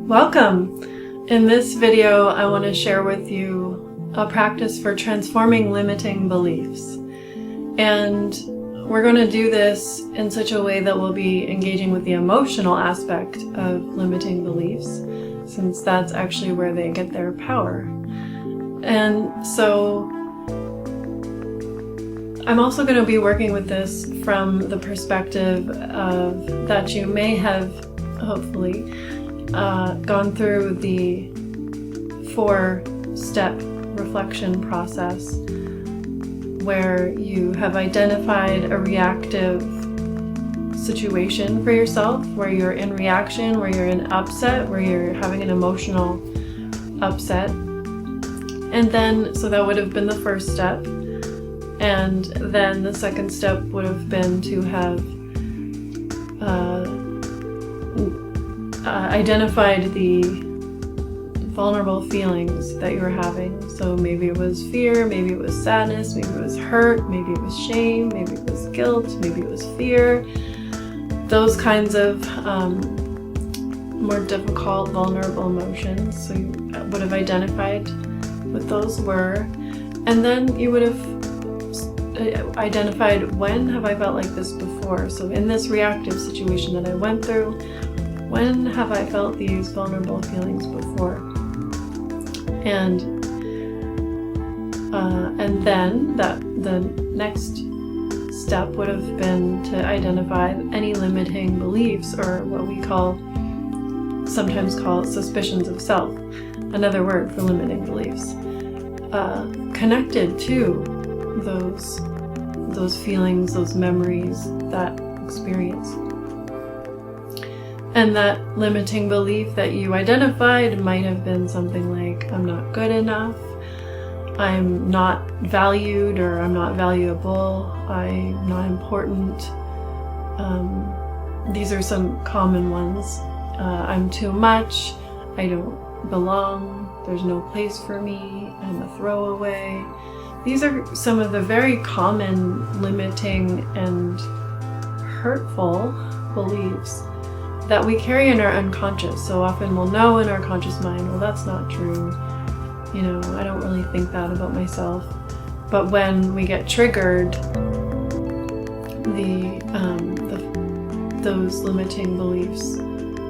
Welcome! In this video, I want to share with you a practice for transforming limiting beliefs. And we're going to do this in such a way that we'll be engaging with the emotional aspect of limiting beliefs, since that's actually where they get their power. And so I'm also going to be working with this from the perspective of that you may have, hopefully, gone through the 4-step reflection process where you have identified a reactive situation for yourself, where you're in reaction, where you're in upset, where you're having an emotional upset. And then, so that would have been the first step. And then the second step would have been to have identified the vulnerable feelings that you were having. So maybe it was fear, maybe it was sadness, maybe it was hurt, maybe it was shame, maybe it was guilt, maybe it was fear. Those kinds of more difficult, vulnerable emotions. So you would have identified what those were. And then you would have identified, when have I felt like this before? So in this reactive situation that I went through, when have I felt these vulnerable feelings before? And then the next step would have been to identify any limiting beliefs, or what we sometimes call suspicions of self, another word for limiting beliefs, connected to those feelings, those memories, that experience. And that limiting belief that you identified might have been something like, I'm not good enough, I'm not valued, or I'm not valuable, I'm not important. These are some common ones. I'm too much, I don't belong, there's no place for me, I'm a throwaway. These are some of the very common limiting and hurtful beliefs that we carry in our unconscious. So often we'll know in our conscious mind, well, that's not true. You know, I don't really think that about myself. But when we get triggered, those limiting beliefs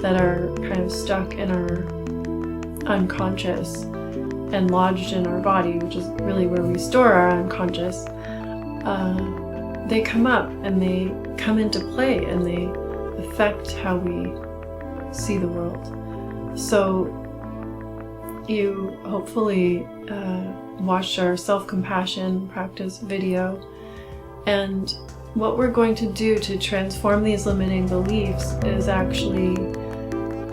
that are kind of stuck in our unconscious and lodged in our body, which is really where we store our unconscious, they come up and they come into play and they affect how we see the world. So you hopefully watched our self-compassion practice video, and what we're going to do to transform these limiting beliefs is actually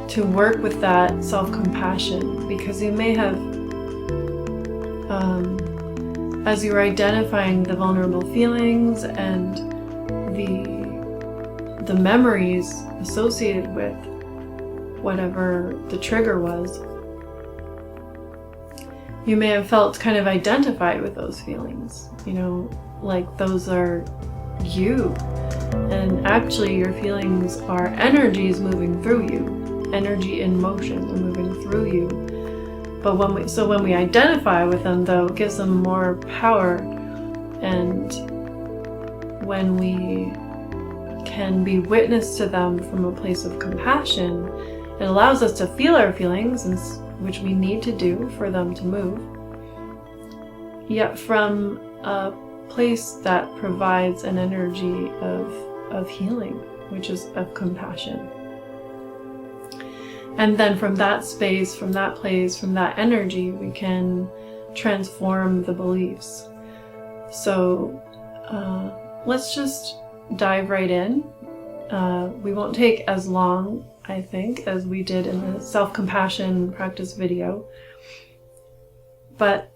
to work with that self-compassion, because you may have as you're identifying the vulnerable feelings and the memories associated with whatever the trigger was, you may have felt kind of identified with those feelings, you know, like those are you. And actually your feelings are energies moving through you, energy in motion and moving through you. But when we identify with them, though, it gives them more power, and when we can be witness to them from a place of compassion, it allows us to feel our feelings, which we need to do for them to move, yet from a place that provides an energy of healing, which is of compassion. And then from that space, from that place, from that energy, we can transform the beliefs. So let's just dive right in. We won't take as long, I think, as we did in the self-compassion practice video, but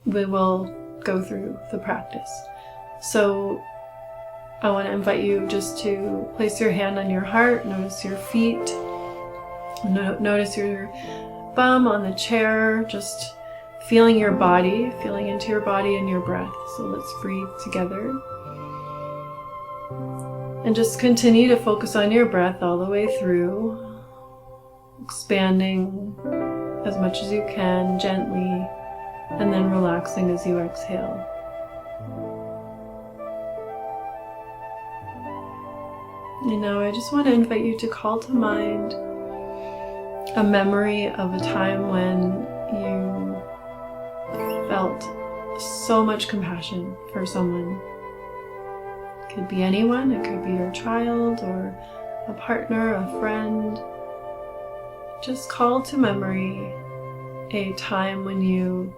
we will go through the practice. So I want to invite you just to place your hand on your heart, notice your feet, notice your bum on the chair, just feeling your body, feeling into your body and your breath. So let's breathe together. And just continue to focus on your breath all the way through. expanding as much as you can gently, and then relaxing as you exhale. And now I just want to invite you to call to mind a memory of a time when you felt so much compassion for someone. It could be anyone, it could be your child or a partner, a friend. Just call to memory a time when you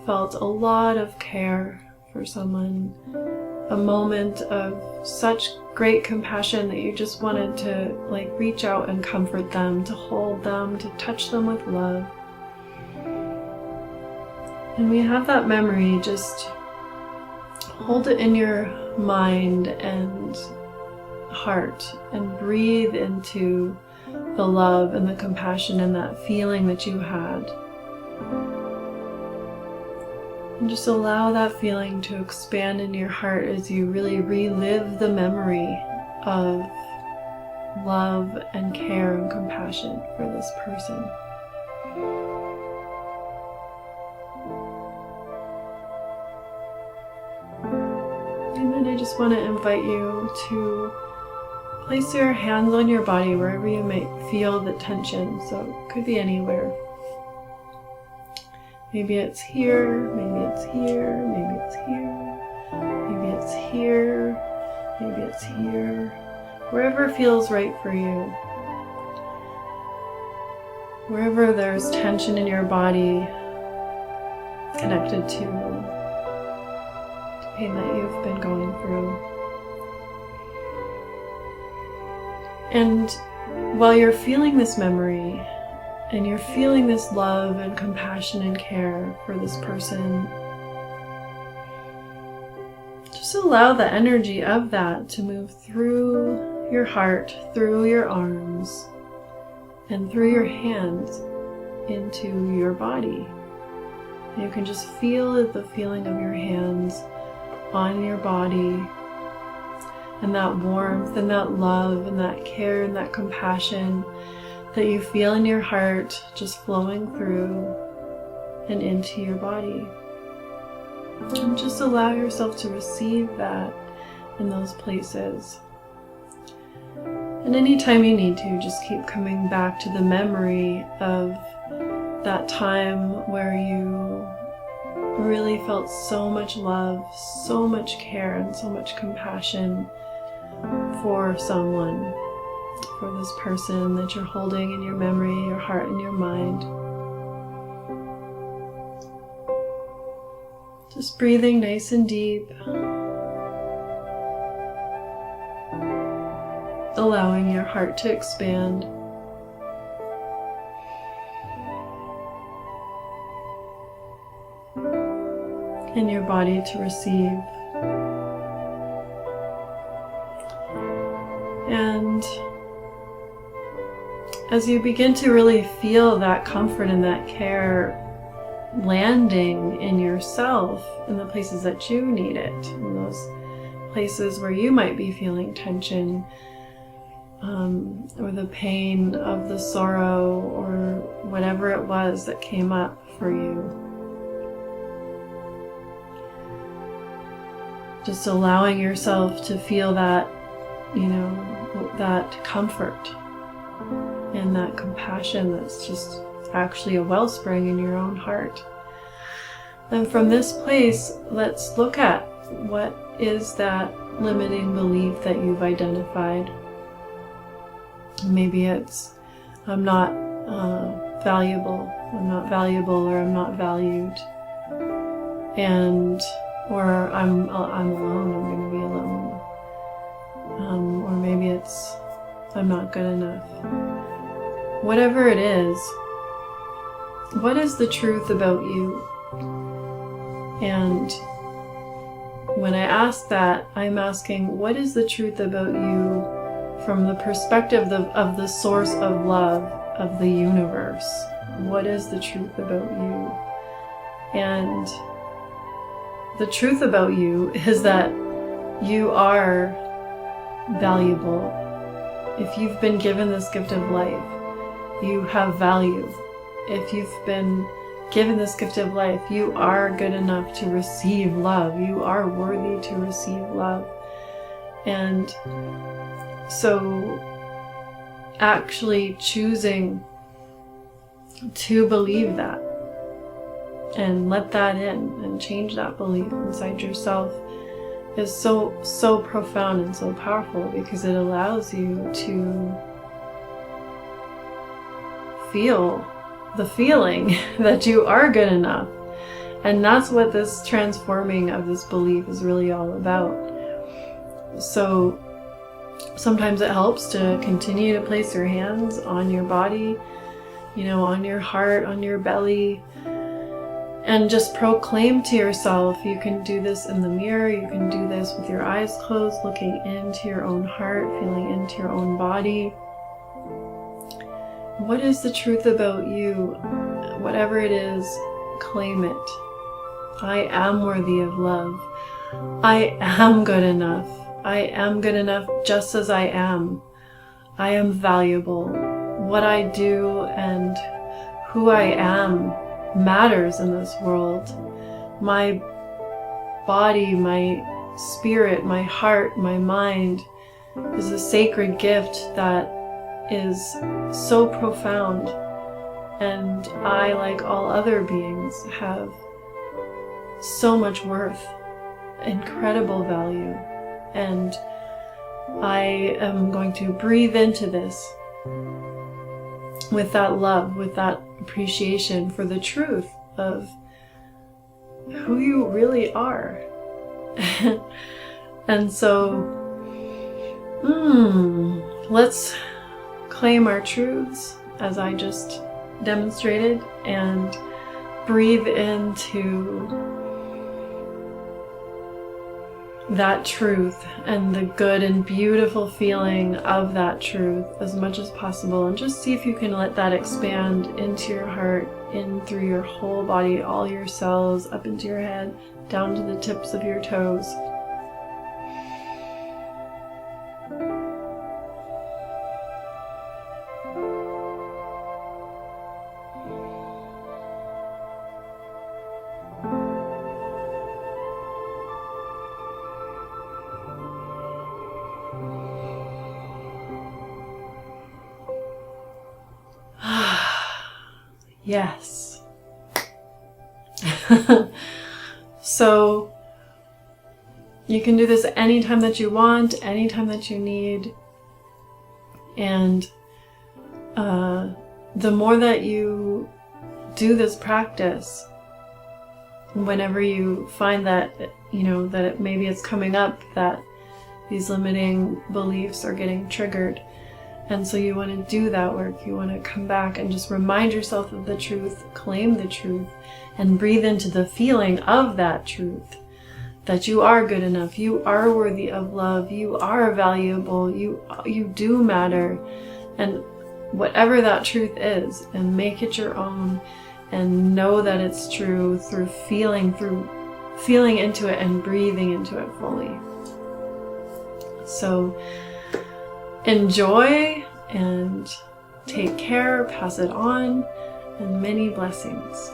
felt a lot of care for someone, a moment of such great compassion that you just wanted to reach out and comfort them, to hold them, to touch them with love. And we have that memory, just hold it in your mind and heart and breathe into the love and the compassion and that feeling that you had. And just allow that feeling to expand in your heart as you really relive the memory of love and care and compassion for this person. And then I just want to invite you to place your hands on your body wherever you might feel the tension. So it could be anywhere. Maybe it's here, maybe it's here, maybe it's here, maybe it's here, maybe it's here. Wherever feels right for you. Wherever there's tension in your body connected to the pain that you've been going through. And while you're feeling this memory, and you're feeling this love and compassion and care for this person, just allow the energy of that to move through your heart, through your arms, and through your hands into your body. And you can just feel the feeling of your hands on your body, and that warmth and that love and that care and that compassion that you feel in your heart just flowing through and into your body. And just allow yourself to receive that in those places. And anytime you need to, just keep coming back to the memory of that time where you really felt so much love, so much care, and so much compassion for someone. For this person that you're holding in your memory, your heart, and your mind. Just breathing nice and deep. Allowing your heart to expand. And your body to receive. And as you begin to really feel that comfort and that care landing in yourself in the places that you need it, in those places where you might be feeling tension, or the pain of the sorrow, or whatever it was that came up for you. Just allowing yourself to feel that, that comfort and that compassion that's just actually a wellspring in your own heart. And from this place, let's look at what is that limiting belief that you've identified. Maybe it's, I'm not valuable, or I'm not valued, or I'm alone, I'm going to be alone. Or maybe it's, I'm not good enough. Whatever it is, what is the truth about you? And when I ask that, I'm asking, what is the truth about you from the perspective of the source of love of the universe? What is the truth about you? And the truth about you is that you are valuable. If you've been given this gift of life, You have value. If you've been given this gift of life, you are good enough to receive love. You are worthy to receive love. And so actually choosing to believe that and let that in and change that belief inside yourself is so profound and so powerful, because it allows you to feel the feeling that you are good enough. And that's what this transforming of this belief is really all about. So sometimes it helps to continue to place your hands on your body, on your heart, on your belly, and just proclaim to yourself. You can do this in the mirror, you can do this with your eyes closed, looking into your own heart, feeling into your own body. What is the truth about you? Whatever it is, claim it. I am worthy of love. I am good enough. I am good enough just as I am. I am valuable. What I do and who I am matters in this world. My body, my spirit, my heart, my mind is a sacred gift that is so profound, and I, like all other beings, have so much worth, incredible value, and I am going to breathe into this with that love, with that appreciation for the truth of who you really are. And so let's claim our truths as I just demonstrated, and breathe into that truth and the good and beautiful feeling of that truth as much as possible, and just see if you can let that expand into your heart, in through your whole body, all your cells, up into your head, down to the tips of your toes. Yes. So you can do this anytime that you want, anytime that you need. And the more that you do this practice, whenever you find that, maybe it's coming up, that these limiting beliefs are getting triggered, and so you want to do that work. You want to come back and just remind yourself of the truth, claim the truth, and breathe into the feeling of that truth, that you are good enough, you are worthy of love, you are valuable, you do matter, and whatever that truth is, and make it your own, and know that it's true through feeling into it and breathing into it fully. So enjoy and take care, pass it on, and many blessings.